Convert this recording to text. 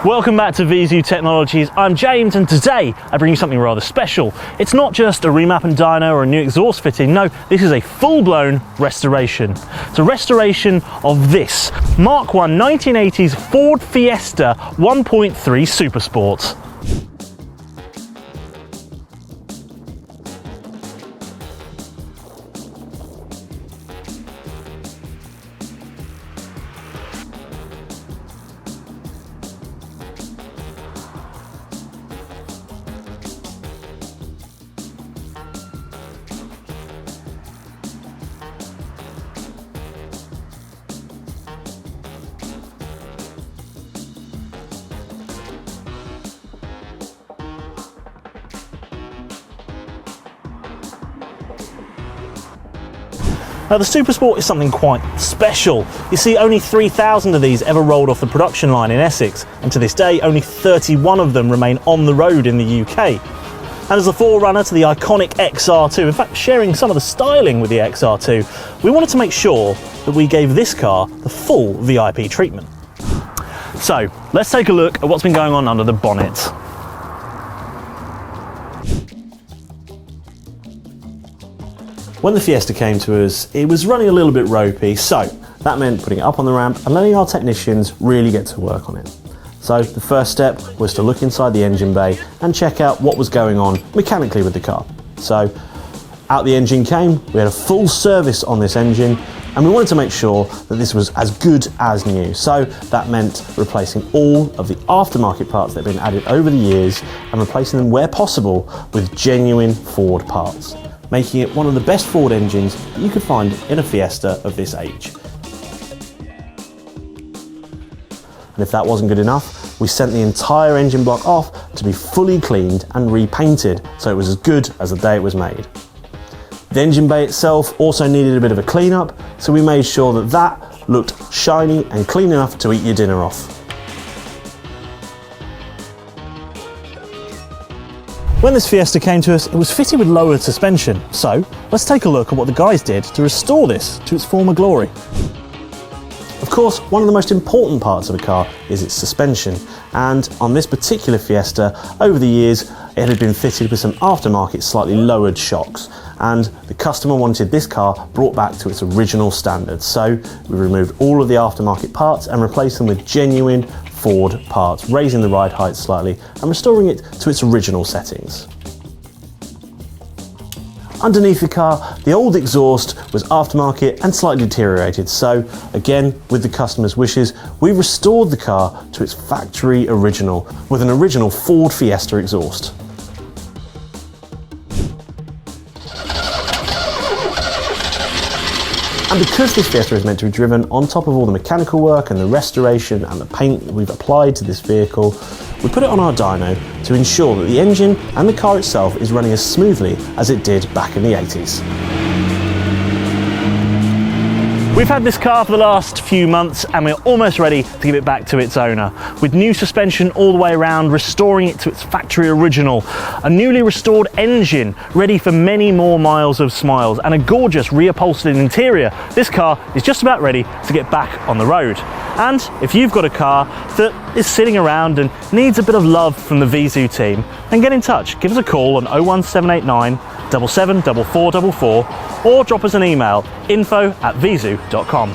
Welcome back to VIEZU Technologies. I'm James, and today I bring you something rather special. It's not just a remap and dyno or a new exhaust fitting. No, this is a full-blown restoration. It's a restoration of this Mark I 1980s Ford Fiesta 1.3 Supersport. Now the Supersport is something quite special. You see, only 3,000 of these ever rolled off the production line in Essex, and to this day only 31 of them remain on the road in the UK. And as a forerunner to the iconic XR2, in fact sharing some of the styling with the XR2, we wanted to make sure that we gave this car the full VIP treatment. So let's take a look at what's been going on under the bonnet. When the Fiesta came to us, it was running a little bit ropey, so that meant putting it up on the ramp and letting our technicians really get to work on it. So the first step was to look inside the engine bay and check out what was going on mechanically with the car. So out the engine came, we had a full service on this engine, and we wanted to make sure that this was as good as new. So that meant replacing all of the aftermarket parts that had been added over the years and replacing them where possible with genuine Ford parts, making it one of the best Ford engines that you could find in a Fiesta of this age. And if that wasn't good enough, we sent the entire engine block off to be fully cleaned and repainted, so it was as good as the day it was made. The engine bay itself also needed a bit of a clean up, so we made sure that that looked shiny and clean enough to eat your dinner off. When this Fiesta came to us, it was fitted with lowered suspension, so let's take a look at what the guys did to restore this to its former glory. Of course, one of the most important parts of a car is its suspension, and on this particular Fiesta, over the years, it had been fitted with some aftermarket slightly lowered shocks, and the customer wanted this car brought back to its original standards, so we removed all of the aftermarket parts and replaced them with genuine Ford parts, raising the ride height slightly and restoring it to its original settings. Underneath the car, the old exhaust was aftermarket and slightly deteriorated, so again, with the customer's wishes, we restored the car to its factory original with an original Ford Fiesta exhaust. And because this Fiesta is meant to be driven on top of all the mechanical work and the restoration and the paint that we've applied to this vehicle, we put it on our dyno to ensure that the engine and the car itself is running as smoothly as it did back in the 80s. We've had this car for the last few months and we're almost ready to give it back to its owner. With new suspension all the way around, restoring it to its factory original, a newly restored engine ready for many more miles of smiles, and a gorgeous reupholstered interior, this car is just about ready to get back on the road. And if you've got a car that is sitting around and needs a bit of love from the VIEZU team, then get in touch. Give us a call on 01789 774444 or drop us an email, info@viezu.com.